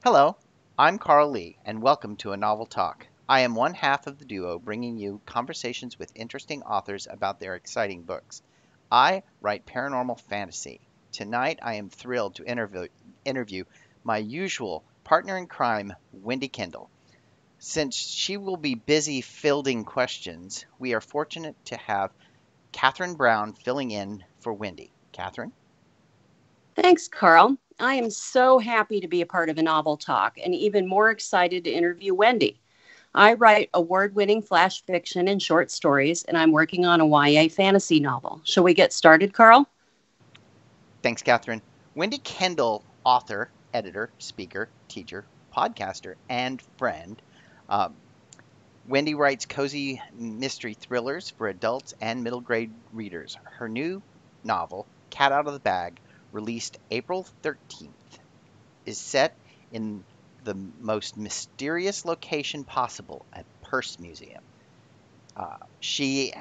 Hello, I'm Carl Lee, and welcome to A Novel Talk. I am one half of the duo bringing you conversations with interesting authors about their exciting books. I write paranormal fantasy. Tonight, I am thrilled to interview my usual partner in crime, Wendy Kendall. Since she will be busy fielding questions, we are fortunate to have Catherine Brown filling in for Wendy. Catherine? Thanks, Carl. I am so happy to be a part of a novel talk and even more excited to interview Wendy. I write award winning flash fiction and short stories, and I'm working on a YA fantasy novel. Shall we get started, Carl? Thanks, Catherine. Wendy Kendall, author, editor, speaker, teacher, podcaster, and friend. Uh, Wendy writes cozy mystery thrillers for adults and middle grade readers. Her new novel, Cat Out of the Bag, released April 13th, is set in the most mysterious location possible at Purse Museum. Uh, she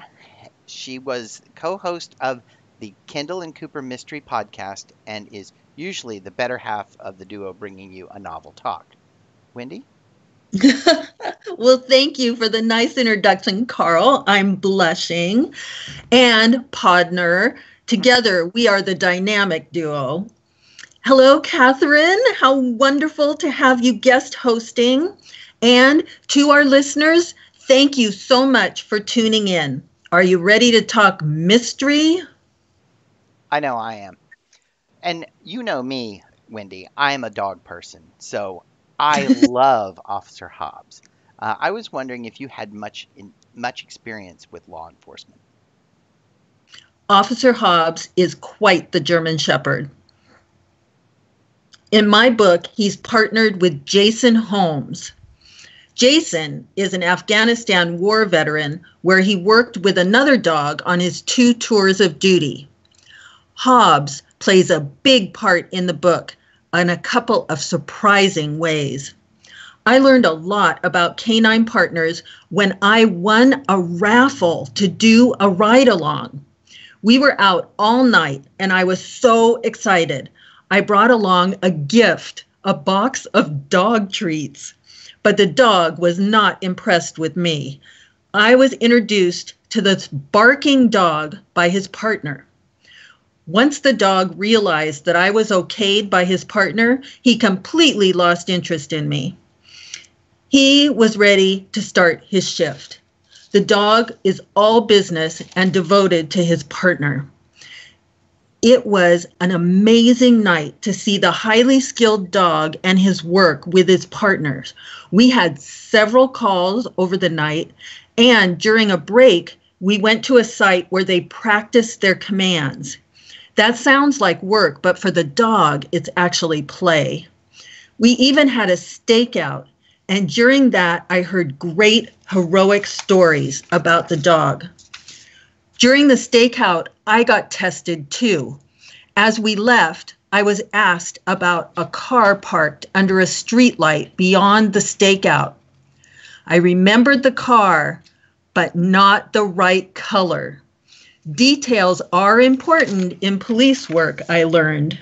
she was co-host of the Kendall and Cooper Mystery Podcast and is usually the better half of the duo bringing you a novel talk. Wendy? Well, thank you for the nice introduction, Carl. I'm blushing. And Podner, together we are the dynamic duo. Hello, Catherine. How wonderful to have you guest hosting. And to our listeners, thank you so much for tuning in. Are you ready to talk mystery? I know I am. And you know me, Wendy. I am a dog person, so I love Officer Hobbs. I was wondering if you had much experience with law enforcement. Officer Hobbs is quite the German Shepherd. In my book, he's partnered with Jason Holmes. Jason is an Afghanistan war veteran where he worked with another dog on his 2 tours of duty. Hobbs plays a big part in the book in a couple of surprising ways. I learned a lot about canine partners when I won a raffle to do a ride-along. We were out all night and I was so excited. I brought along a gift, a box of dog treats, but the dog was not impressed with me. I was introduced to this barking dog by his partner. Once the dog realized that I was okayed by his partner, he completely lost interest in me. He was ready to start his shift. The dog is all business and devoted to his partner. It was an amazing night to see the highly skilled dog and his work with his partners. We had several calls over the night, and during a break, we went to a site where they practiced their commands. That sounds like work, but for the dog, it's actually play. We even had a stakeout, and during that, I heard great heroic stories about the dog. During the stakeout, I got tested too. As we left, I was asked about a car parked under a streetlight beyond the stakeout. I remembered the car, but not the right color. Details are important in police work, I learned.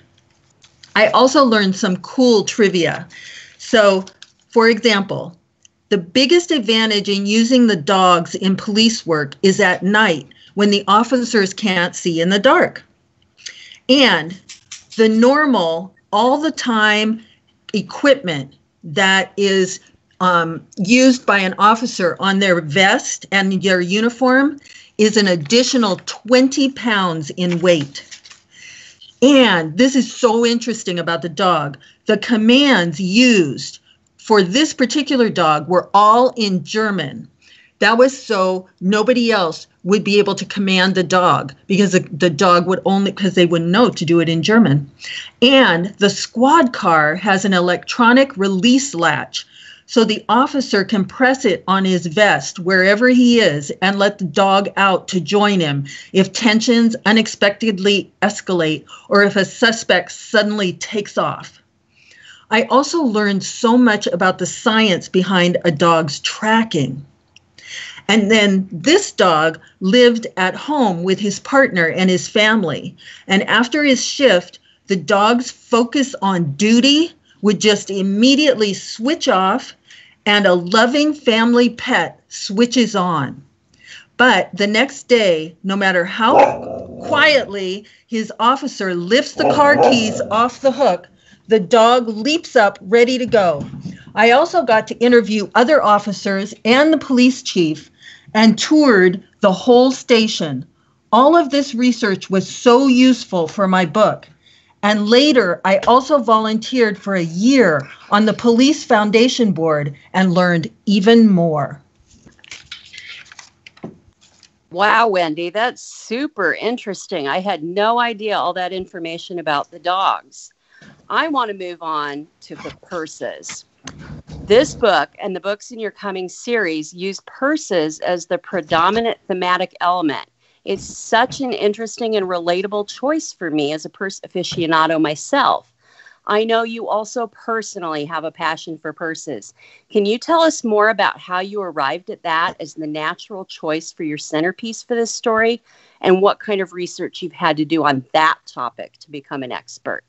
I also learned some cool trivia. So, for example, the biggest advantage in using the dogs in police work is at night when the officers can't see in the dark. And the normal, all the time equipment that is used by an officer on their vest and their uniform is an additional 20 pounds in weight. And this is so interesting about the dog. The commands used for this particular dog were all in German. That was so nobody else would be able to command the dog because the dog would only, because they wouldn't know to do it in German. And the squad car has an electronic release latch. So the officer can press it on his vest wherever he is and let the dog out to join him if tensions unexpectedly escalate or if a suspect suddenly takes off. I also learned so much about the science behind a dog's tracking. And then this dog lived at home with his partner and his family. And after his shift, the dog's focus on duty would just immediately switch off and a loving family pet switches on. But the next day, no matter how quietly his officer lifts the car keys off the hook, the dog leaps up ready to go. I also got to interview other officers and the police chief and toured the whole station. All of this research was so useful for my book. And later, I also volunteered for a year on the Police Foundation Board and learned even more. Wow, Wendy, that's super interesting. I had no idea all that information about the dogs. I want to move on to the purses. This book and the books in your coming series use purses as the predominant thematic element. It's such an interesting and relatable choice for me as a purse aficionado myself. I know you also personally have a passion for purses. Can you tell us more about how you arrived at that as the natural choice for your centerpiece for this story, and what kind of research you've had to do on that topic to become an expert?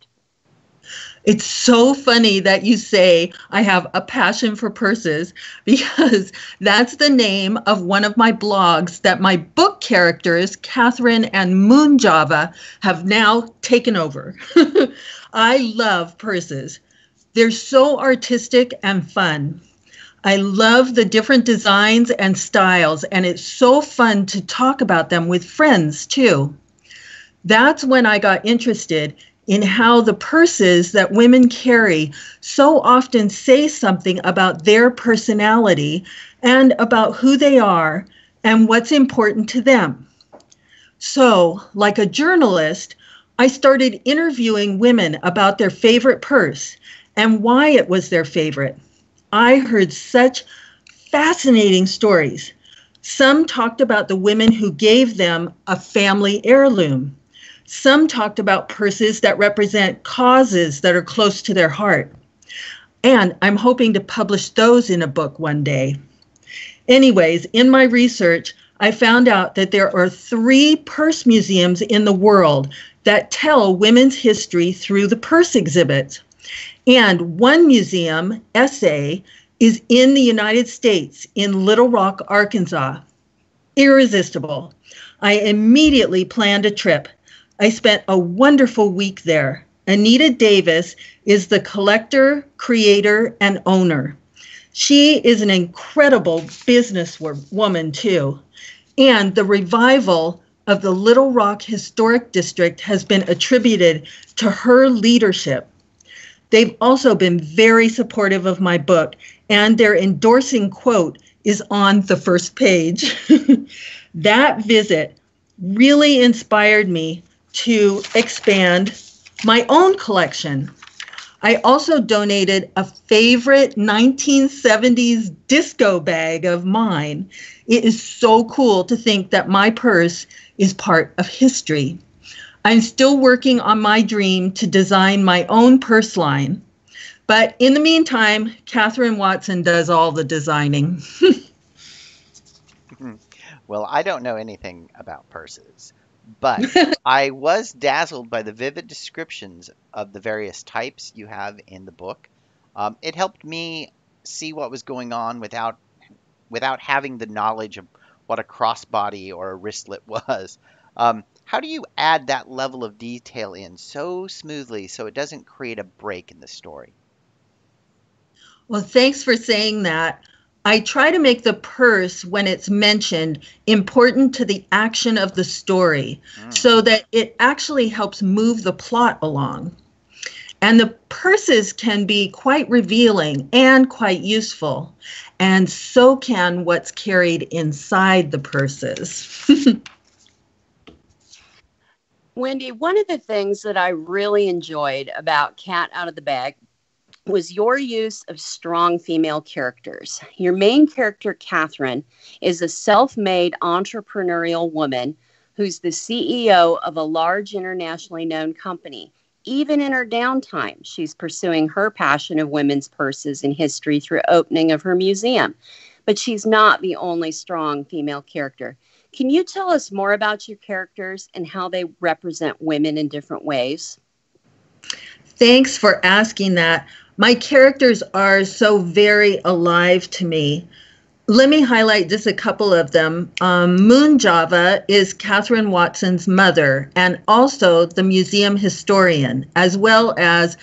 It's so funny that you say I have a passion for purses, because that's the name of one of my blogs that my book characters, Catherine and Moonjava, have now taken over. I love purses. They're so artistic and fun. I love the different designs and styles, and it's so fun to talk about them with friends too. That's when I got interested in how the purses that women carry so often say something about their personality and about who they are and what's important to them. So, like a journalist, I started interviewing women about their favorite purse and why it was their favorite. I heard such fascinating stories. Some talked about the women who gave them a family heirloom. Some talked about purses that represent causes that are close to their heart. And I'm hoping to publish those in a book one day. Anyways, in my research, I found out that there are 3 purse museums in the world that tell women's history through the purse exhibits. And one museum, SA, is in the United States in Little Rock, Arkansas. Irresistible. I immediately planned a trip. I spent a wonderful week there. Anita Davis is the collector, creator, and owner. She is an incredible businesswoman too. And the revival of the Little Rock Historic District has been attributed to her leadership. They've also been very supportive of my book, and their endorsing quote is on the first page. That visit really inspired me to expand my own collection. I also donated a favorite 1970s disco bag of mine. It is so cool to think that my purse is part of history. I'm still working on my dream to design my own purse line. But in the meantime, Catherine Watson does all the designing. Well, I don't know anything about purses, but I was dazzled by the vivid descriptions of the various types you have in the book. It helped me see what was going on without having the knowledge of what a crossbody or a wristlet was. How do you add that level of detail in so smoothly so it doesn't create a break in the story? Well, thanks for saying that. I try to make the purse, when it's mentioned, important to the action of the story so that it actually helps move the plot along. And the purses can be quite revealing and quite useful, and so can what's carried inside the purses. Wendy, one of the things that I really enjoyed about Cat Out of the Bag was your use of strong female characters. Your main character, Catherine, is a self-made entrepreneurial woman who's the CEO of a large internationally known company. Even in her downtime, she's pursuing her passion of women's purses and history through opening of her museum. But she's not the only strong female character. Can you tell us more about your characters and how they represent women in different ways? Thanks for asking that. My characters are so very alive to me. Let me highlight just a couple of them. Moon Java is Catherine Watson's mother and also the museum historian, as well as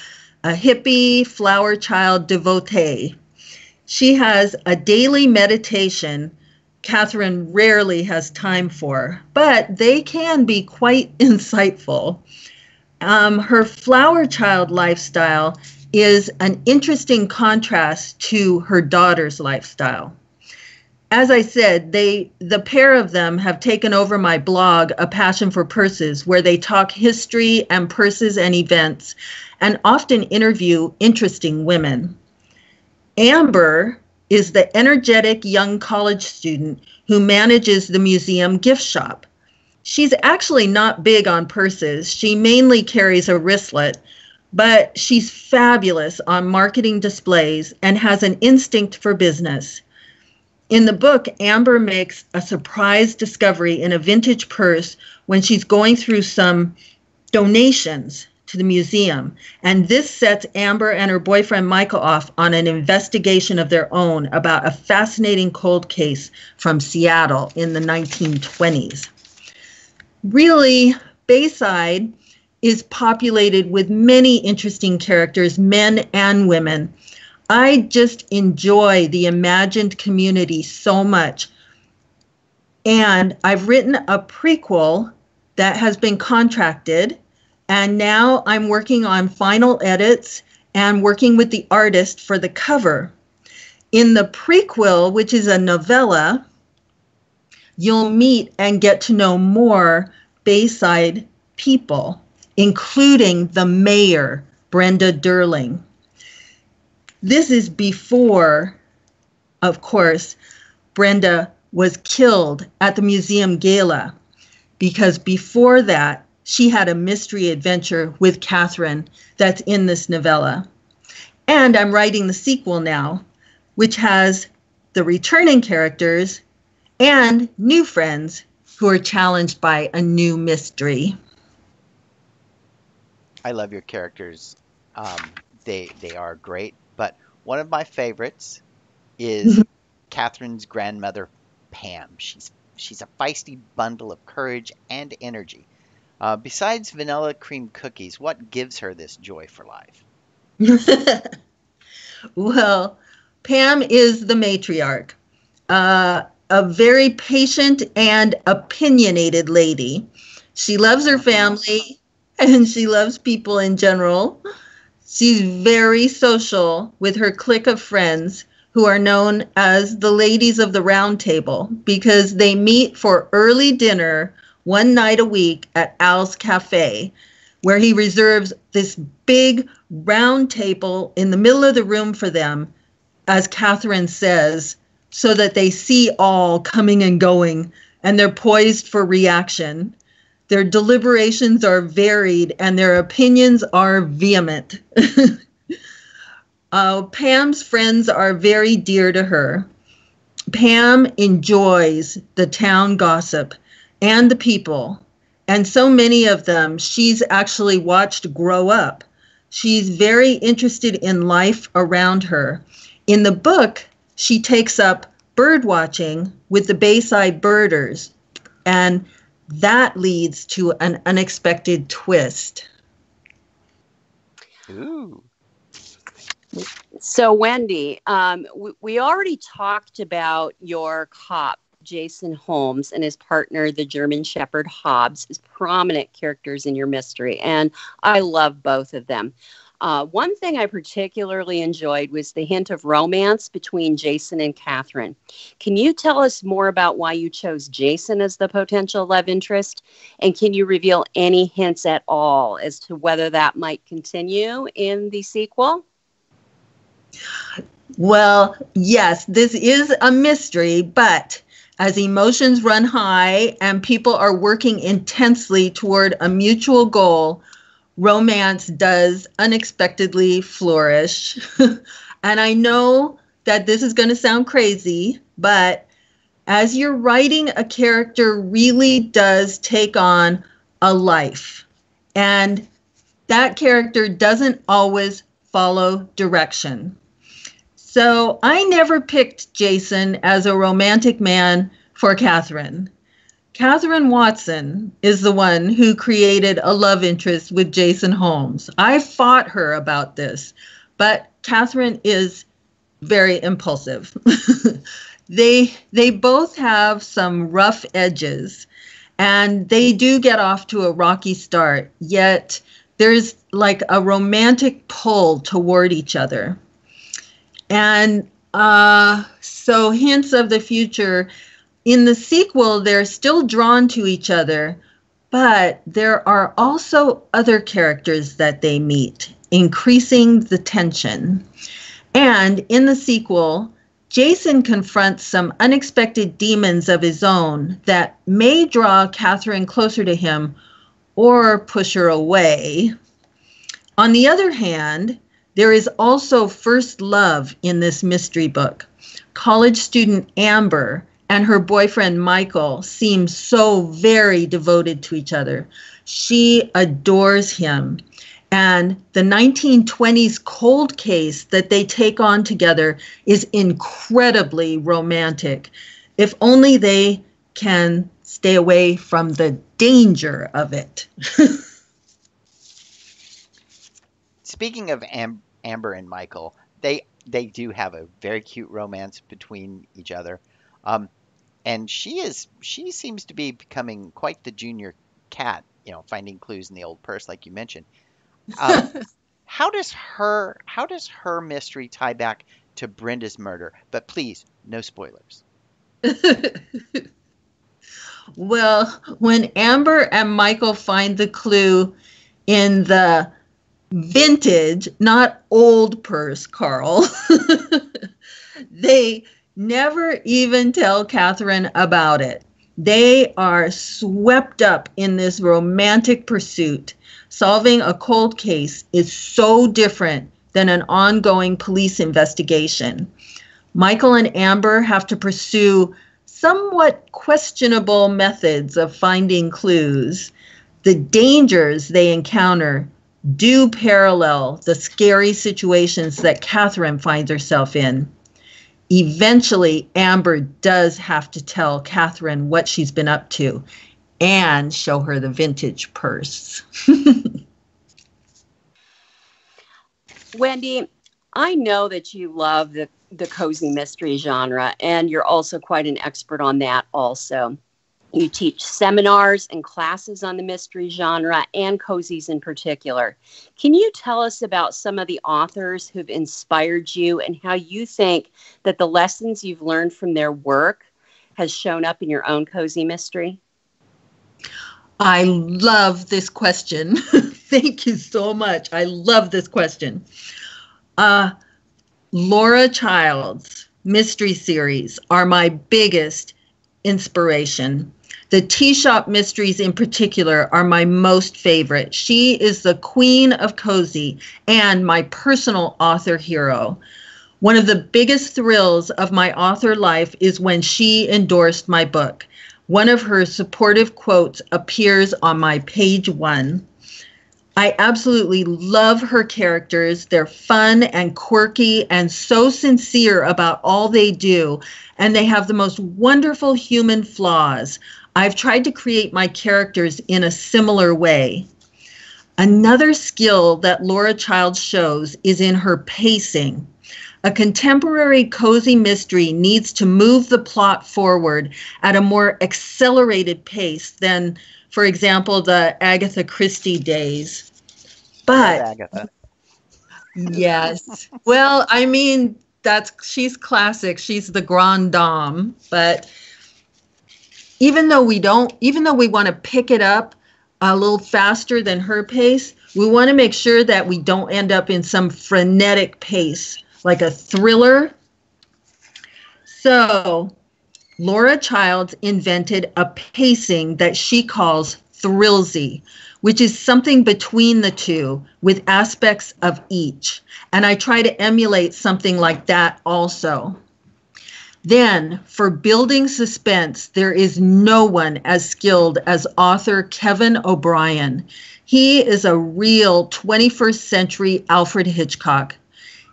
a hippie flower child devotee. She has a daily meditation Catherine rarely has time for, but they can be quite insightful. Her flower child lifestyle is an interesting contrast to her daughter's lifestyle. As I said, the pair of them have taken over my blog, A Passion for Purses, where they talk history and purses and events and often interview interesting women. Amber is the energetic young college student who manages the museum gift shop. She's actually not big on purses. She mainly carries a wristlet, but she's fabulous on marketing displays and has an instinct for business. In the book, Amber makes a surprise discovery in a vintage purse when she's going through some donations to the museum. And this sets Amber and her boyfriend Michael off on an investigation of their own about a fascinating cold case from Seattle in the 1920s. Really, Bayside is populated with many interesting characters, men and women. I just enjoy the imagined community so much. And I've written a prequel that has been contracted, and now I'm working on final edits and working with the artist for the cover. In the prequel, which is a novella, you'll meet and get to know more Bayside people, including the mayor, Brenda Durling. This is before, of course, Brenda was killed at the museum gala, because before that, she had a mystery adventure with Catherine that's in this novella. And I'm writing the sequel now, which has the returning characters and new friends who are challenged by a new mystery. I love your characters. They are great. But one of my favorites is Catherine's grandmother, Pam. She's a feisty bundle of courage and energy. Besides vanilla cream cookies, what gives her this joy for life? Well, Pam is the matriarch, a very patient and opinionated lady. She loves her family and she loves people in general. She's very social with her clique of friends who are known as the Ladies of the Round Table because they meet for early dinner one night a week at Al's Cafe, where he reserves this big round table in the middle of the room for them, as Catherine says, so that they see all coming and going and they're poised for reaction. Their deliberations are varied and their opinions are vehement. Pam's friends are very dear to her. Pam enjoys the town gossip and the people, and so many of them she's actually watched grow up. She's very interested in life around her. In the book, she takes up bird watching with the Bayside birders, and that leads to an unexpected twist. Ooh. So, Wendy, we already talked about your cop, Jason Holmes, and his partner, the German Shepherd Hobbs, as prominent characters in your mystery. And I love both of them. One thing I particularly enjoyed was the hint of romance between Jason and Catherine. Can you tell us more about why you chose Jason as the potential love interest? And can you reveal any hints at all as to whether that might continue in the sequel? Well, yes, this is a mystery, but as emotions run high and people are working intensely toward a mutual goal, romance does unexpectedly flourish. And I know that this is going to sound crazy, but as you're writing, a character really does take on a life. And that character doesn't always follow direction. So I never picked Jason as a romantic man for Catherine. Catherine Watson is the one who created a love interest with Jason Holmes. I fought her about this, but Catherine is very impulsive. They both have some rough edges, and they do get off to a rocky start, yet there's like a romantic pull toward each other. And so hints of the future. In the sequel, they're still drawn to each other, but there are also other characters that they meet, increasing the tension. And in the sequel, Jason confronts some unexpected demons of his own that may draw Catherine closer to him or push her away. On the other hand, there is also first love in this mystery book. College student Amber and her boyfriend Michael seem so very devoted to each other. She adores him. And the 1920s cold case that they take on together is incredibly romantic. If only they can stay away from the danger of it. Speaking of Amber and Michael, they do have a very cute romance between each other. And she seems to be becoming quite the junior cat, finding clues in the old purse, like you mentioned. How does her mystery tie back to Brenda's murder? But please, no spoilers. Well, when Amber and Michael find the clue in the vintage, not old purse, Carl, they never even tell Catherine about it. They are swept up in this romantic pursuit. Solving a cold case is so different than an ongoing police investigation. Michael and Amber have to pursue somewhat questionable methods of finding clues. The dangers they encounter do parallel the scary situations that Catherine finds herself in. Eventually, Amber does have to tell Catherine what she's been up to and show her the vintage purse. Wendy, I know that you love the cozy mystery genre, and you're also quite an expert on that also. You teach seminars and classes on the mystery genre and cozies in particular. Can you tell us about some of the authors who've inspired you and how you think that the lessons you've learned from their work has shown up in your own cozy mystery? I love this question. Thank you so much. I love this question. Laura Child's mystery series are my biggest inspiration. The Tea Shop Mysteries in particular are my most favorite. She is the queen of cozy and my personal author hero. One of the biggest thrills of my author life is when she endorsed my book. One of her supportive quotes appears on my page 1. I absolutely love her characters. They're fun and quirky and so sincere about all they do, and they have the most wonderful human flaws. I've tried to create my characters in a similar way. Another skill that Laura Child shows is in her pacing. A contemporary cozy mystery needs to move the plot forward at a more accelerated pace than, for example, the Agatha Christie days. But Agatha. Yes. Well, I mean, she's classic. She's the grande dame. But even though we want to pick it up a little faster than her pace, we want to make sure that we don't end up in some frenetic pace, like a thriller. So Laura Childs invented a pacing that she calls thrillsy, which is something between the two with aspects of each. And I try to emulate something like that also. Then, for building suspense, there is no one as skilled as author Kevin O'Brien. He is a real 21st century Alfred Hitchcock.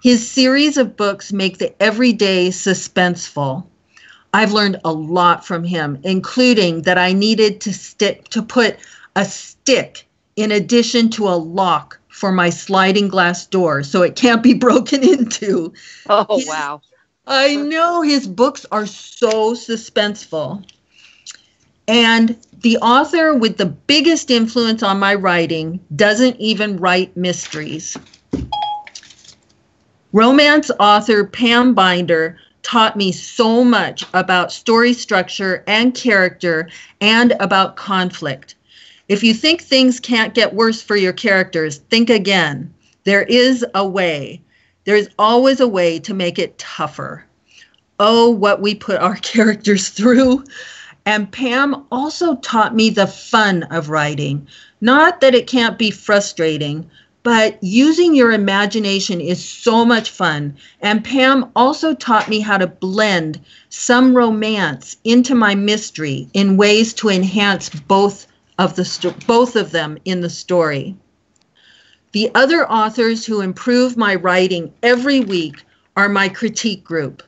His series of books make the everyday suspenseful. I've learned a lot from him, including that I needed to put a stick in addition to a lock for my sliding glass door so it can't be broken into. Oh, wow. I know his books are so suspenseful. And the author with the biggest influence on my writing doesn't even write mysteries. Romance author Pam Binder taught me so much about story structure and character and about conflict. If you think things can't get worse for your characters, think again. There is a way. There's always a way to make it tougher. Oh, what we put our characters through. And Pam also taught me the fun of writing. Not that it can't be frustrating, but using your imagination is so much fun. And Pam also taught me how to blend some romance into my mystery in ways to enhance both of them in the story. The other authors who improve my writing every week are my critique group.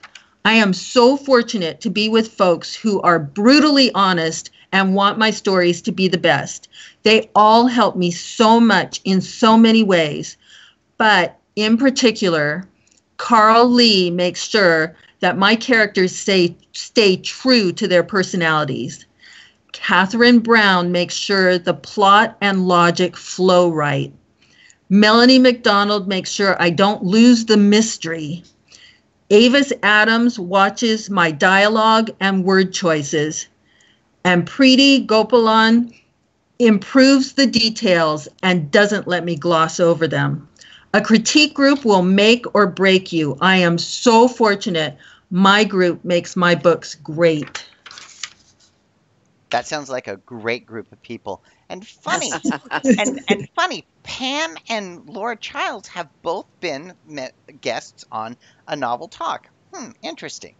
I am so fortunate to be with folks who are brutally honest and want my stories to be the best. They all help me so much in so many ways, but in particular, Carl Lee makes sure that my characters stay true to their personalities. Catherine Brown makes sure the plot and logic flow right. Melanie McDonald makes sure I don't lose the mystery. Avis Adams watches my dialogue and word choices. And Preeti Gopalan improves the details and doesn't let me gloss over them. A critique group will make or break you. I am so fortunate. My group makes my books great. That sounds like a great group of people. And funny, and funny, Pam and Laura Childs have both been guests on A Novel Talk. Interesting.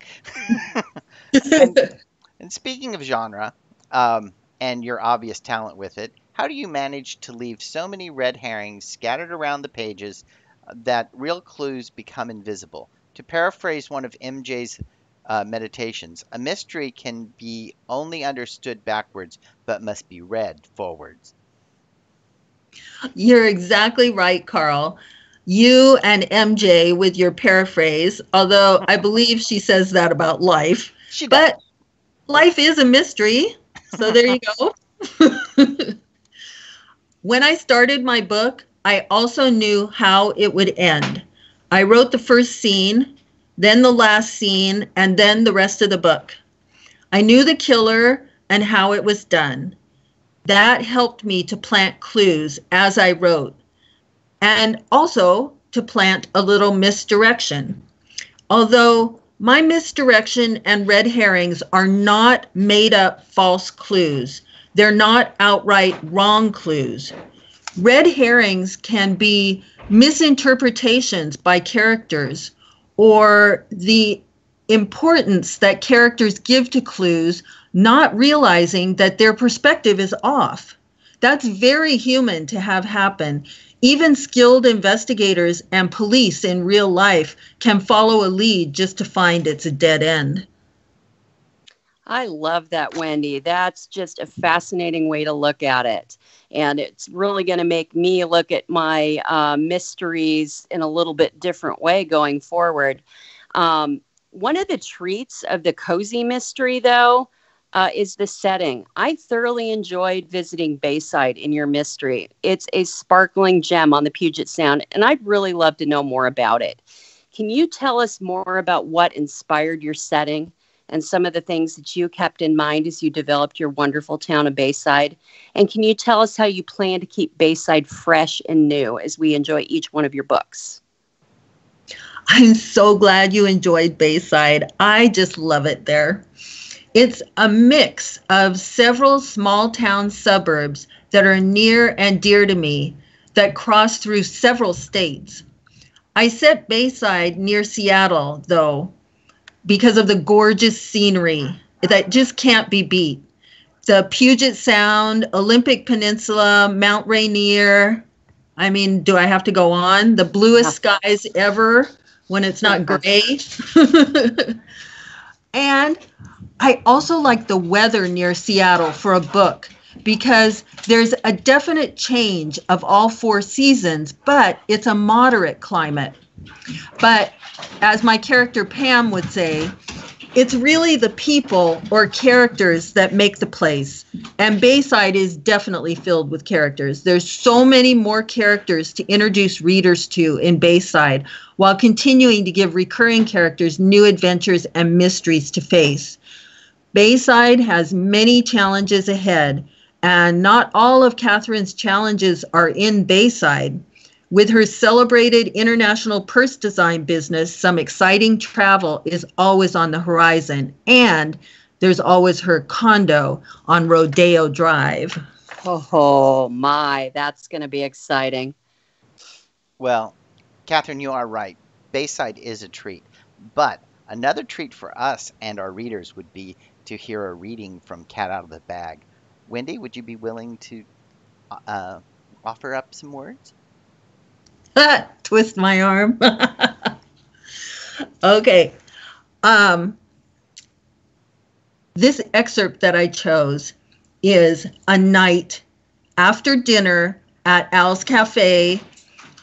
And speaking of genre, and your obvious talent with it, how do you manage to leave so many red herrings scattered around the pages that real clues become invisible? To paraphrase one of MJ's meditations, a mystery can be only understood backwards, but must be read forwards. You're exactly right, Carl. You and MJ with your paraphrase, although I believe she says that about life. She does. But life is a mystery. So there you go. When I started my book, I also knew how it would end. I wrote the first scene, then the last scene, and then the rest of the book. I knew the killer and how it was done. That helped me to plant clues as I wrote, and also to plant a little misdirection. Although my misdirection and red herrings are not made up false clues. They're not outright wrong clues. Red herrings can be misinterpretations by characters or the importance that characters give to clues, not realizing that their perspective is off. That's very human to have happen. Even skilled investigators and police in real life can follow a lead just to find it's a dead end. I love that, Wendy. That's just a fascinating way to look at it. And it's really going to make me look at my mysteries in a little bit different way going forward. One of the treats of the cozy mystery, though, is the setting. I thoroughly enjoyed visiting Bayside in your mystery. It's a sparkling gem on the Puget Sound, and I'd really love to know more about it. Can you tell us more about what inspired your setting and some of the things that you kept in mind as you developed your wonderful town of Bayside? And can you tell us how you plan to keep Bayside fresh and new as we enjoy each one of your books? I'm so glad you enjoyed Bayside. I just love it there. It's a mix of several small town suburbs that are near and dear to me that cross through several states. I set Bayside near Seattle, though, because of the gorgeous scenery that just can't be beat. the Puget Sound, Olympic Peninsula, Mount Rainier. I mean, do I have to go on? The bluest skies ever when it's not gray. And I also like the weather near Seattle for a book because there's a definite change of all 4 seasons, but it's a moderate climate. But as my character Pam would say, it's really the people or characters that make the place. And Bayside is definitely filled with characters. There's so many more characters to introduce readers to in Bayside, while continuing to give recurring characters new adventures and mysteries to face. Bayside has many challenges ahead, and not all of Catherine's challenges are in Bayside. With her celebrated international purse design business, some exciting travel is always on the horizon, and there's always her condo on Rodeo Drive. Oh my, that's going to be exciting. Well, Catherine, you are right. Bayside is a treat. But another treat for us and our readers would be to hear a reading from Cat Out of the Bag. Wendy, would you be willing to offer up some words? Twist my arm. Okay. This excerpt that I chose is a night after dinner at Al's Cafe.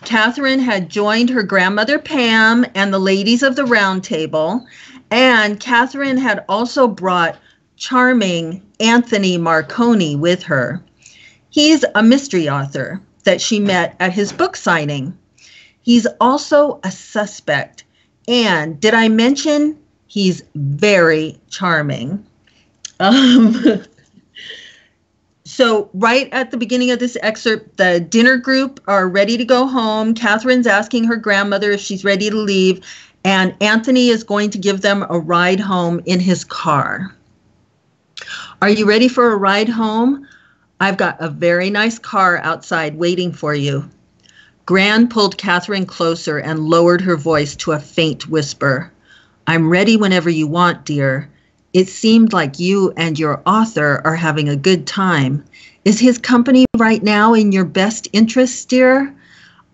Catherine had joined her grandmother Pam and the ladies of the round table, and Catherine had also brought charming Anthony Marconi with her. He's a mystery author that she met at his book signing. He's also a suspect, and did I mention he's very charming? So right at the beginning of this excerpt, the dinner group are ready to go home. Catherine's asking her grandmother if she's ready to leave, and Anthony is going to give them a ride home in his car. Are you ready for a ride home? I've got a very nice car outside waiting for you. Gran pulled Catherine closer and lowered her voice to a faint whisper. I'm ready whenever you want, dear. It seemed like you and your author are having a good time. Is his company right now in your best interest, dear?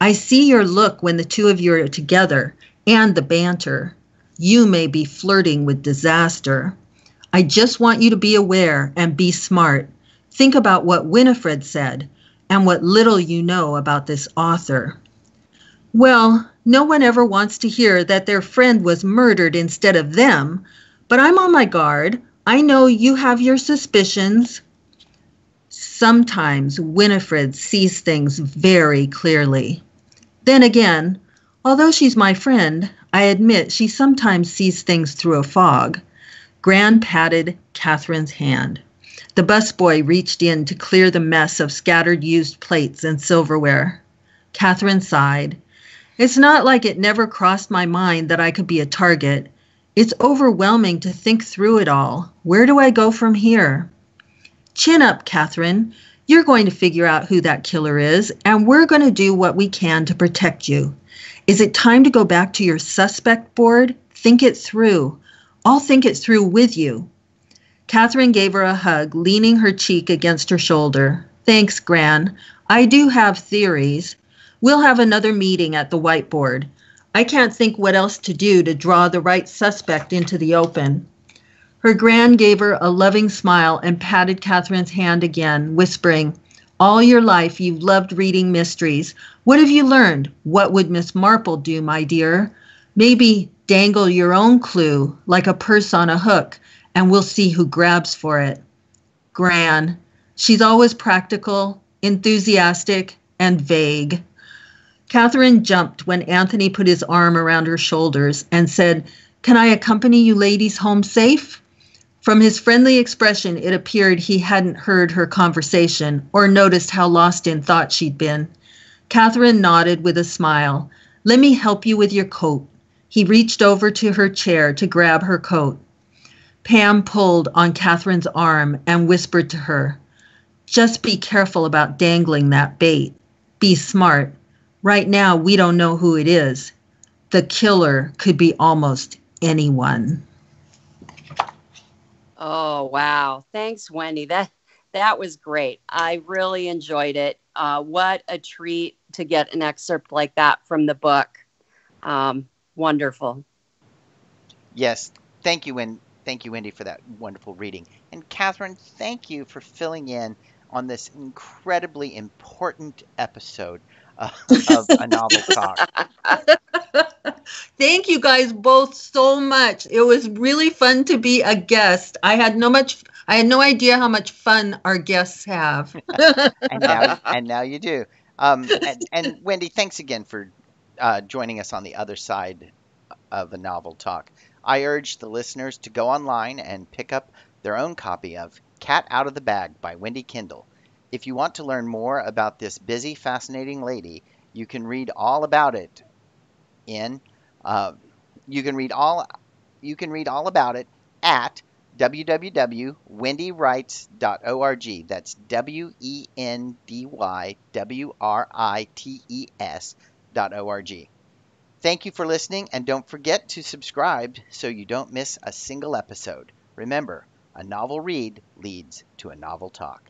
I see your look when the two of you are together, and the banter. You may be flirting with disaster. I just want you to be aware and be smart. Think about what Winifred said and what little you know about this author. Well, no one ever wants to hear that their friend was murdered instead of them, but I'm on my guard. I know you have your suspicions. Sometimes Winifred sees things very clearly. Then again, although she's my friend, I admit she sometimes sees things through a fog. Gran patted Catherine's hand. The busboy reached in to clear the mess of scattered used plates and silverware. Catherine sighed. It's not like it never crossed my mind that I could be a target. It's overwhelming to think through it all. Where do I go from here? Chin up, Catherine. You're going to figure out who that killer is, and we're going to do what we can to protect you. Is it time to go back to your suspect board? Think it through. I'll think it through with you. Catherine gave her a hug, leaning her cheek against her shoulder. Thanks, Gran. I do have theories. We'll have another meeting at the whiteboard. I can't think what else to do to draw the right suspect into the open. Her Gran gave her a loving smile and patted Catherine's hand again, whispering, all your life you've loved reading mysteries. What have you learned? What would Miss Marple do, my dear? Maybe dangle your own clue, like a purse on a hook, and we'll see who grabs for it. Gran. She's always practical, enthusiastic, and vague. Catherine jumped when Anthony put his arm around her shoulders and said, Can I accompany you ladies home safe? From his friendly expression, it appeared he hadn't heard her conversation or noticed how lost in thought she'd been. Catherine nodded with a smile. Let me help you with your coat. He reached over to her chair to grab her coat. Pam pulled on Catherine's arm and whispered to her, Just be careful about dangling that bait. Be smart. Right now, we don't know who it is. The killer could be almost anyone. Oh, wow. Thanks, Wendy. That was great. I really enjoyed it. What a treat to get an excerpt like that from the book. Wonderful. Yes, thank you, thank you, Wendy, for that wonderful reading. And Catherine, thank you for filling in on this incredibly important episode uh, of A Novel Talk. Thank you guys both so much. It was really fun to be a guest. I had no idea how much fun our guests have. And now you do. And Wendy, thanks again for joining us on the other side of A Novel Talk. I urge the listeners to go online and pick up their own copy of Cat Out of the Bag by Wendy Kendall. If you want to learn more about this busy, fascinating lady, you can read all about it in uh, you can read all at www.wendywrites.org. That's WENDYWRITES.org. Thank you for listening, and don't forget to subscribe so you don't miss a single episode. Remember, a novel read leads to a novel talk.